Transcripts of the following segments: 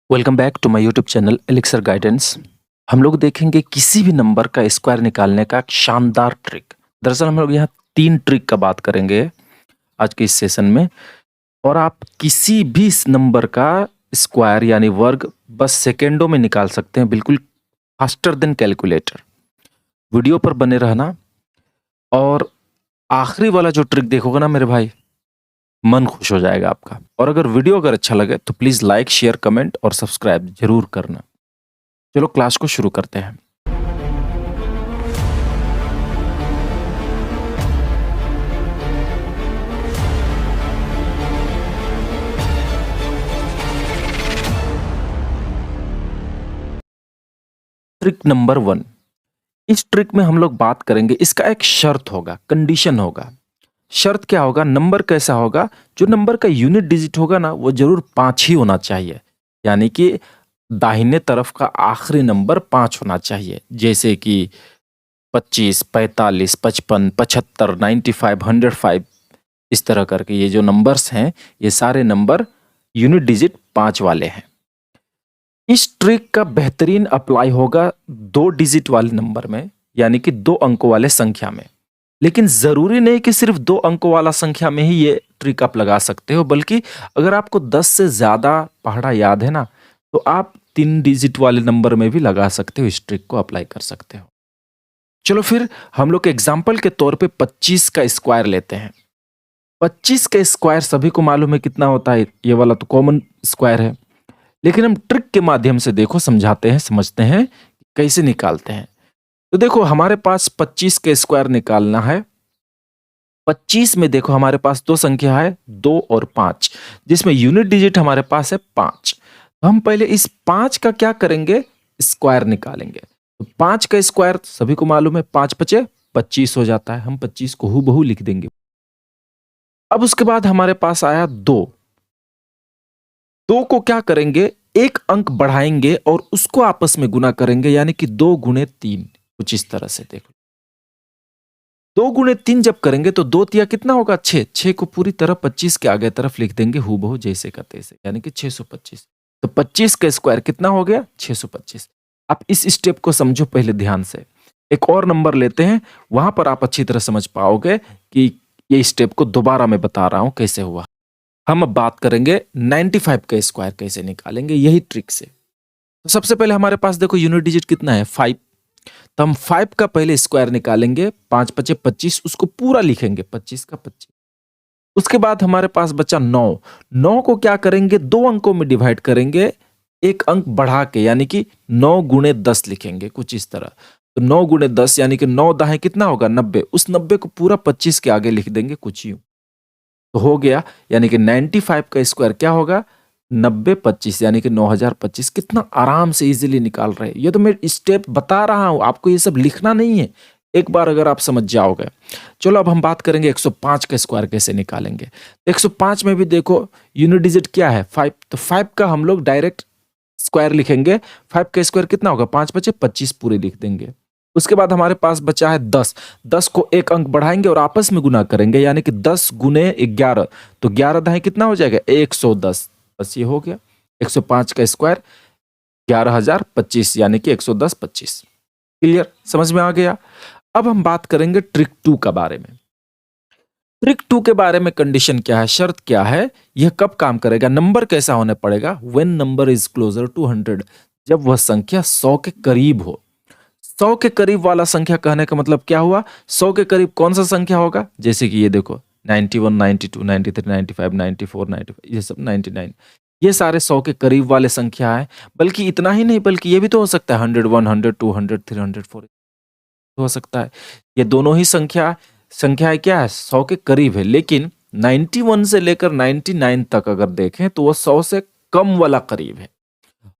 Welcome back to my YouTube channel elixir guidance. हम लोग देखेंगे किसी भी नंबर का स्क्वायर निकालने का एक शानदार ट्रिक। दरअसल हम लोग यहाँ 3 ट्रिक का बात करेंगे आज के इस सेशन में। और आप किसी भी इस नंबर का स्क्वायर यानी वर्ग बस सेकेंडों में निकाल सकते हैं, बिल्कुल फास्टर देन कैलकुलेटर। वीडियो पर बने रहना और आखिरी वाला जो ट्रिक देखोगे ना मेरे भाई, मन खुश हो जाएगा आपका। और अगर अच्छा लगे तो प्लीज लाइक, शेयर, कमेंट और सब्सक्राइब जरूर करना। चलो क्लास को शुरू करते हैं। Trick number 1। इस ट्रिक में हम लोग बात करेंगे, इसका एक शर्त होगा, कंडीशन होगा। शर्त क्या होगा? नंबर कैसा होगा? जो नंबर का यूनिट डिजिट होगा ना, वो जरूर 5 ही होना चाहिए। यानी कि दाहिने तरफ का आखिरी नंबर 5 होना चाहिए। जैसे कि 25, 45, 55, 75, 95, 105, इस तरह करके ये जो नंबर्स हैं, ये सारे नंबर यूनिट डिजिट 5 वाले हैं। इस ट्रिक का बेहतरीन अप्लाई होगा 2 डिजिट वाले नंबर में, यानी कि 2 अंकों वाले संख्या में। लेकिन जरूरी नहीं कि सिर्फ 2 अंकों वाला संख्या में ही ये ट्रिक आप लगा सकते हो, बल्कि अगर आपको 10 से ज्यादा पहाड़ा याद है ना, तो आप 3 डिजिट वाले नंबर में भी लगा सकते हो, इस ट्रिक को अप्लाई कर सकते हो। चलो फिर हम लोग एग्जाम्पल के तौर पे 25 का स्क्वायर लेते हैं। 25 का स्क्वायर सभी को मालूम है कितना होता है, ये वाला तो कॉमन स्क्वायर है। लेकिन हम ट्रिक के माध्यम से देखो, समझाते हैं, समझते हैं कैसे निकालते हैं। तो देखो हमारे पास 25 का स्क्वायर निकालना है। 25 में देखो हमारे पास 2 संख्या है, 2 और 5, जिसमें यूनिट डिजिट हमारे पास है 5। तो हम पहले इस 5 का क्या करेंगे? स्क्वायर निकालेंगे। तो 5 का स्क्वायर सभी को मालूम है, 5 पचे 25 हो जाता है। हम 25 को हूबहू लिख देंगे। अब उसके बाद हमारे पास आया 2। 2 को क्या करेंगे? एक अंक बढ़ाएंगे और उसको आपस में गुना करेंगे, यानी कि 2 गुणे 3। कुछ इस तरह से देखो, 2 गुणे 3 जब करेंगे तो 2 तिया कितना होगा? 6। 6 को पूरी तरह 25 के आगे तरफ लिख देंगे, हूबहू जैसे का तैसे, यानी कि 625। तो 25 का स्क्वायर कितना हो गया? 625। आप इस स्टेप को समझो पहले ध्यान से। एक और नंबर लेते हैं, वहां पर आप अच्छी तरह समझ पाओगे कि ये स्टेप को दोबारा मैं बता रहा हूं कैसे हुआ। हम अब बात करेंगे 95 का स्क्वायर कैसे निकालेंगे, यही ट्रिक से। तो सबसे पहले हमारे पास देखो यूनिट डिजिट कितना है? 5। तो हम 5 का पहले स्क्वायर निकालेंगे। 5 पचे 25, उसको पूरा लिखेंगे, 25 का 25। उसके बाद हमारे पास बचा 9। 9 को क्या करेंगे? 2 अंकों में डिवाइड करेंगे, एक अंक बढ़ा के, यानी कि 9 गुणे 10 लिखेंगे, कुछ इस तरह। तो 9 गुणे 10 यानी कि 9 दाहें कितना होगा? 90। उस 90 को पूरा 25 के आगे लिख देंगे, कुछ यूं। तो हो गया, यानी कि 95 का स्क्वायर क्या होगा? 90 25, यानी कि 9025। कितना आराम से इजीली निकाल रहे हैं। ये तो मैं स्टेप बता रहा हूं, आपको ये सब लिखना नहीं है। एक बार अगर आप समझ जाओगे। चलो अब हम बात करेंगे 105 का स्क्वायर कैसे निकालेंगे। 105 में भी देखो यूनिट डिजिट क्या है? 5। तो 5 का हम लोग डायरेक्ट स्क्वायर लिखेंगे। 5 का स्क्वायर कितना होगा? 5 पचे 25 पूरे लिख देंगे। उसके बाद हमारे पास बचा है 10। 10 को एक अंक बढ़ाएंगे और आपस में गुना करेंगे, यानी कि 10 गुने 11। तो 11 दाएं कितना हो जाएगा? 110। बस ये हो गया 105 का स्क्वायर 11025, यानी कि 110 25। क्लियर? समझ में आ गया? अब हम बात करेंगे ट्रिक 2 का बारे में। ट्रिक 2 के बारे में कंडीशन क्या है, शर्त क्या है, यह कब काम करेगा? नंबर कैसा होने पड़ेगा? When number is closer to 100, जब वह संख्या 100 के करीब हो। 100 के करीब वाला संख्या कहने का मतलब क्या हुआ? 100 के करीब कौन सा संख्या होगा? जैसे कि ये देखो 91, 92, 93, 95, 94, 95, ये सब 99, ये सारे 100 के करीब वाले संख्या है। बल्कि इतना ही नहीं, बल्कि ये भी तो हो सकता है 100, 100, 200, 300, 400 हो सकता है। ये दोनों ही संख्याएं क्या है? 100 के करीब है। लेकिन 91 से लेकर 99 तक अगर देखें तो वो 100 से कम वाला करीब है।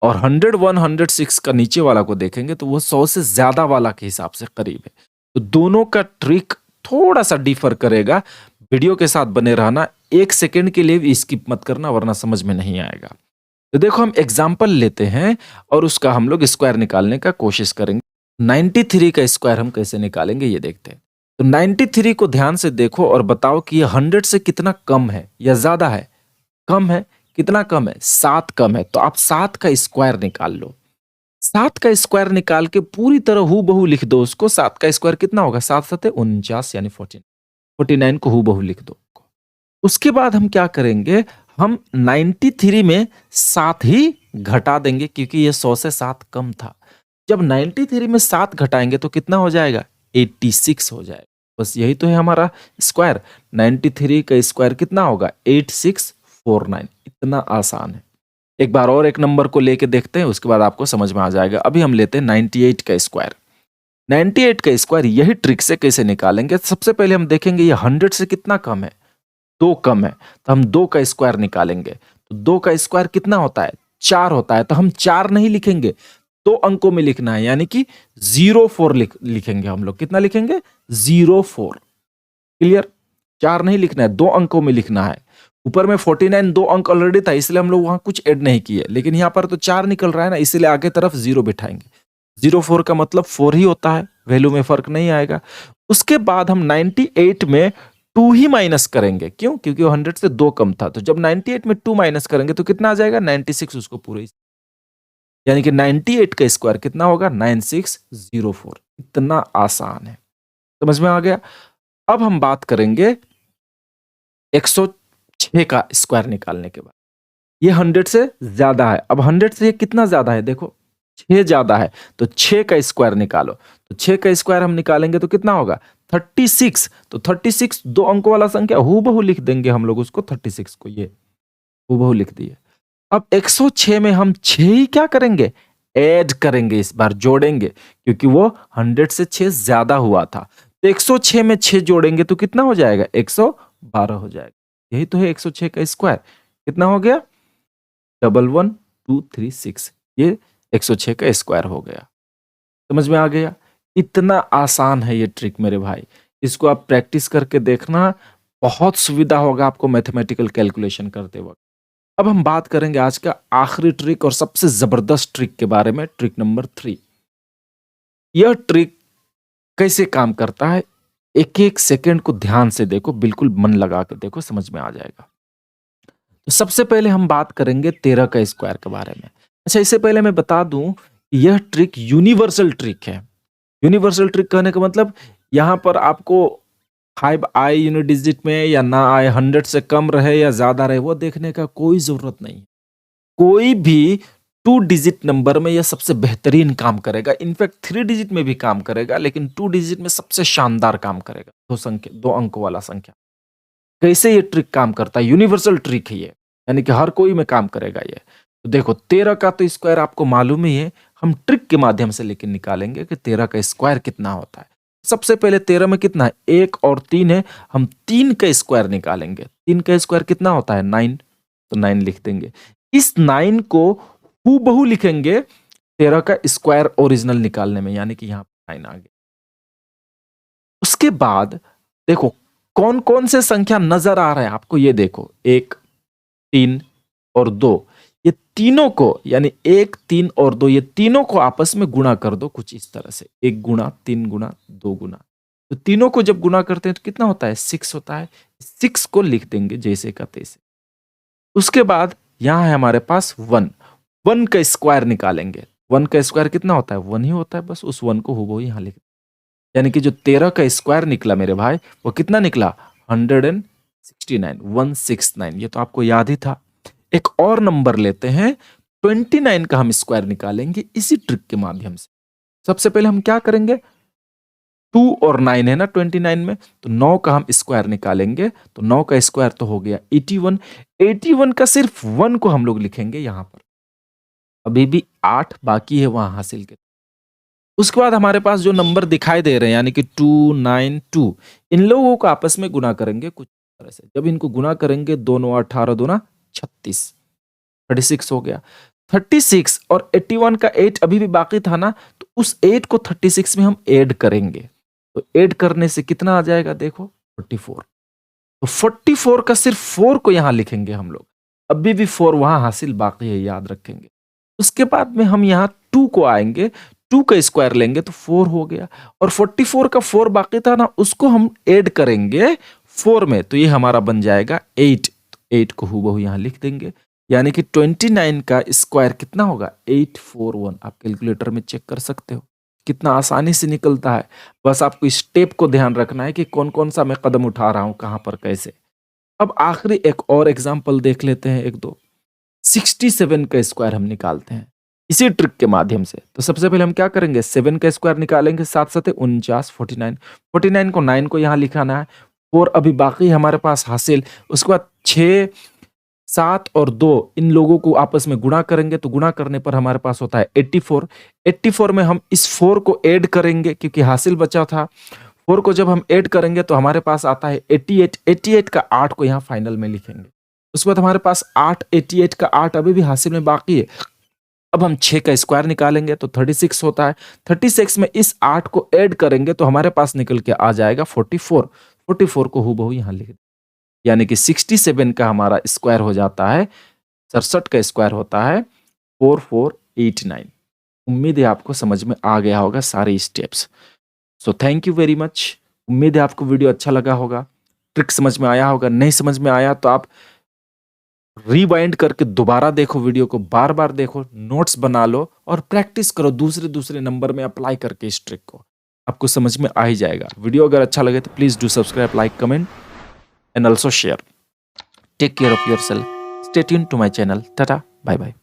और 101, 106 का नीचे वाला को देखेंगे तो वो 100 से ज्यादा वाला के हिसाब से करीब है। तो दोनों का ट्रिक थोड़ा सा डिफर करेगा। वीडियो के साथ बने रहना, 1 सेकंड के लिए भी स्किप मत करना, वरना समझ में नहीं आएगा। तो देखो हम एग्जाम्पल लेते हैं और उसका हम लोग स्क्वायर निकालने का कोशिश करेंगे। 93 का स्क्वायर हम कैसे निकालेंगे ये देखते हैं। तो 93 को ध्यान से देखो और बताओ कि ये 100 से कितना कम है या ज्यादा है? कम है। कितना कम है? 7 कम है, तो आप 7 का स्क्वायर निकाल लो। 7 का स्क्वायर निकाल के पूरी तरह हूबहू लिख दो उसको। 7 का स्क्वायर कितना होगा? 7 सते 49 यानी 49 को हूबहू लिख दो। उसके बाद हम क्या करेंगे, हम 93 में 7 ही घटा देंगे क्योंकि ये 100 से 7 कम था। जब 93 में 7 घटाएंगे तो कितना हो जाएगा? 86 हो जाएगा। बस यही तो है हमारा स्क्वायर। 93 का स्क्वायर कितना होगा? 8649। इतना आसान है। एक बार और एक नंबर को लेके देखते हैं, उसके बाद आपको समझ में आ जाएगा। अभी हम लेते हैं 98 का स्क्वायर। 98 का स्क्वायर यही ट्रिक से कैसे निकालेंगे? सबसे पहले हम देखेंगे ये 100 से कितना कम है? 2 कम है, तो हम 2 का स्क्वायर निकालेंगे। तो 2 का स्क्वायर कितना होता है? 4 होता है। तो हम 4 नहीं लिखेंगे, 2 अंकों में लिखना है, यानी कि 04 लिखेंगे हम लोग। कितना लिखेंगे? 04। क्लियर? 4 नहीं लिखना है, 2 अंकों में लिखना है। ऊपर में 49 2 अंक ऑलरेडी था, इसलिए हम लोग वहां कुछ ऐड नहीं किए, लेकिन यहां पर तो 4 निकल रहा है ना, इसलिए आगे तरफ 0 बिठाएंगे। 04 का मतलब 4 ही होता है, वैल्यू में फर्क नहीं आएगा। उसके बाद हम 98 में 2 ही माइनस करेंगे। क्यों? क्योंकि वो 100 से 2 कम था। तो जब 98 में 2 माइनस करेंगे तो कितना आ जाएगा? 96 उसको पूरे, यानी कि 98 का स्क्वायर कितना होगा? 9604। इतना आसान है, समझ में आ गया? अब हम बात करेंगे 106 का स्क्वायर निकालने के बाद। ये 100 से ज्यादा है। अब 100 से ये कितना ज्यादा है? देखो 6 ज्यादा है, तो 6 का स्क्वायर निकालो। तो 6 का स्क्वायर हम निकालेंगे तो कितना होगा? 36। तो 36 2 अंकों वाला संख्या, हूबहू लिख देंगे हम लोग उसको। 36 को ये हूबहू लिख दिए। अब 106 में हम 6 ही क्या करेंगे? ऐड करेंगे, इस बार जोड़ेंगे, क्योंकि वो 100 से 6 ज्यादा हुआ था। तो 106 में 6 जोड़ेंगे तो कितना हो जाएगा? 112 हो जाएगा। यही तो है 106 का स्क्वायर। कितना हो गया? 11236। ये 106 का स्क्वायर हो गया। समझ में आ गया? इतना आसान है ये ट्रिक मेरे भाई। इसको आप प्रैक्टिस करके देखना, बहुत सुविधा होगा आपको मैथमेटिकल कैलकुलेशन करते वक्त। अब हम बात करेंगे आज का आखिरी ट्रिक और सबसे जबरदस्त ट्रिक के बारे में, ट्रिक नंबर 3। यह ट्रिक कैसे काम करता है? एक एक सेकंड को ध्यान से देखो, बिल्कुल मन लगा के देखो, समझ में आ जाएगा। तो सबसे पहले हम बात करेंगे 13 का स्क्वायर के बारे में। अच्छा, इससे पहले मैं बता दूं कि यह ट्रिक यूनिवर्सल ट्रिक है। यूनिवर्सल ट्रिक कहने का मतलब यहां पर आपको 5 आए यूनिट डिजिट में या ना आए, 100 से कम रहे या ज्यादा रहे, वो देखने का कोई जरूरत नहीं। कोई भी 2 डिजिट नंबर में यह सबसे बेहतरीन काम करेगा। इनफैक्ट 3 डिजिट में भी काम करेगा, लेकिन 2 डिजिट में सबसे शानदार काम करेगा। 2 अंक वाला संख्या। कैसे ये ट्रिक काम करता है? यूनिवर्सल ट्रिक है ये, यानी कि हर कोई में काम करेगा ये। तो देखो 13 का तो स्क्वायर आपको मालूम ही है, हम ट्रिक के माध्यम से लेकर निकालेंगे कि 13 का स्क्वायर कितना होता है। सबसे पहले 13 में कितना है? 1 और 3 है, हम 3 का स्क्वायर निकालेंगे। 3 का स्क्वायर कितना होता है? 9। तो 9 लिख देंगे। इस 9 को हूबहू लिखेंगे 13 का स्क्वायर ओरिजिनल निकालने में, यानी कि यहां 9 आ गया। उसके बाद देखो कौन कौन से संख्या नजर आ रहे हैं आपको, ये देखो 1 3 और 2। ये तीनों को, यानी 1 3 और 2, ये तीनों को आपस में गुणा कर दो कुछ इस तरह से, 1 गुना 3 गुना 2 गुना। तो तीनों को जब गुणा करते हैं तो कितना होता है? 6 होता है। 6 को लिख देंगे जैसे का तैसे। उसके बाद यहां है हमारे पास 1। 1 का स्क्वायर निकालेंगे। 1 का स्क्वायर कितना होता है? 1 ही होता है। बस उस 1 को हूबहू यहां लिख, यानी कि जो 13 का स्क्वायर निकला मेरे भाई, वो कितना निकला? 169, 169। ये तो आपको याद ही था। एक और नंबर लेते हैं, 29 का हम स्क्वायर निकालेंगे इसी ट्रिक के माध्यम से। सबसे पहले हम क्या करेंगे? 2 और 9 है ना 29 में, तो 9 का हम स्क्वायर निकालेंगे। तो 9 का स्क्वायर तो हो गया 81। 81 का सिर्फ 1 को हम लोग लिखेंगे यहां पर। अभी भी 8 बाकी है वहां हासिल के। उसके बाद हमारे पास जो नंबर दिखाई दे रहे हैं, यानी कि 292, इन लोगों को आपस में गुना करेंगे कुछ तरह से। जब इनको गुना करेंगे, 2 9 18 2 36, 36 हो गया। 36 और 81 का 8 अभी भी बाकी था ना, तो उस 8 को 36 में हम ऐड करेंगे। तो ऐड करने से कितना आ जाएगा? देखो 44। तो 44 का सिर्फ 4 को यहां लिखेंगे हम लोग। अभी भी 4 वहां हासिल बाकी है, याद रखेंगे। उसके बाद में हम यहाँ 2 को आएंगे, 2 का स्क्वायर लेंगे तो 4 हो गया। और 44 का 4 बाकी था ना, उसको हम ऐड करेंगे 4 में, तो ये हमारा बन जाएगा 8। तो 8 को हूबहू यहां लिख देंगे। यानी कि 29 का स्क्वायर कितना होगा 841। आप कैलकुलेटर में चेक कर सकते हो कितना आसानी से निकलता है। बस आपको स्टेप को ध्यान रखना है कि कौन कौन सा मैं कदम उठा रहा हूं, कहां पर कैसे। अब आखिरी एक और एग्जाम्पल देख लेते हैं, एक दो। 67 का स्क्वायर हम निकालते हैं इसी ट्रिक के माध्यम से। तो सबसे पहले हम क्या करेंगे, 7 का स्क्वायर निकालेंगे, साथ साथ 49, 49 को 9 को यहाँ लिखाना है, 4 अभी बाकी हमारे पास हासिल। उसके बाद 6, 7 और 2 इन लोगों को आपस में गुणा करेंगे, तो गुणा करने पर हमारे पास होता है 84। 84 में हम इस 4 को ऐड करेंगे क्योंकि हासिल बचा था। 4 को जब हम ऐड करेंगे तो हमारे पास आता है 88। 88 का 8 को यहाँ फाइनल में लिखेंगे। उसके बाद हमारे पास 8, 88 का 8 अभी भी हासिल में बाकी है। अब हम 6 का स्क्वायर निकालेंगे तो 36 होता है। 36 में इस 8 को ऐड करेंगे तो हमारे पास निकल के आ जाएगा 44। 44 को हूबहू यहाँ लिख, यानी कि 67 का हमारा स्क्वायर हो जाता है, 67 का स्क्वायर होता है 4489। उम्मीद है आपको समझ में आ गया होगा सारे steps. So thank you very much. उम्मीद है आपको वीडियो अच्छा लगा होगा, ट्रिक समझ में आया होगा। नहीं समझ में आया तो आप रिवाइंड करके दोबारा देखो, वीडियो को बार बार देखो, नोट्स बना लो और प्रैक्टिस करो दूसरे दूसरे नंबर में अप्लाई करके इस ट्रिक को, आपको समझ में आ ही जाएगा। वीडियो अगर अच्छा लगे तो please do subscribe, like, comment and also share. Take care of yourself. Stay tuned to my channel. Tata. Bye bye.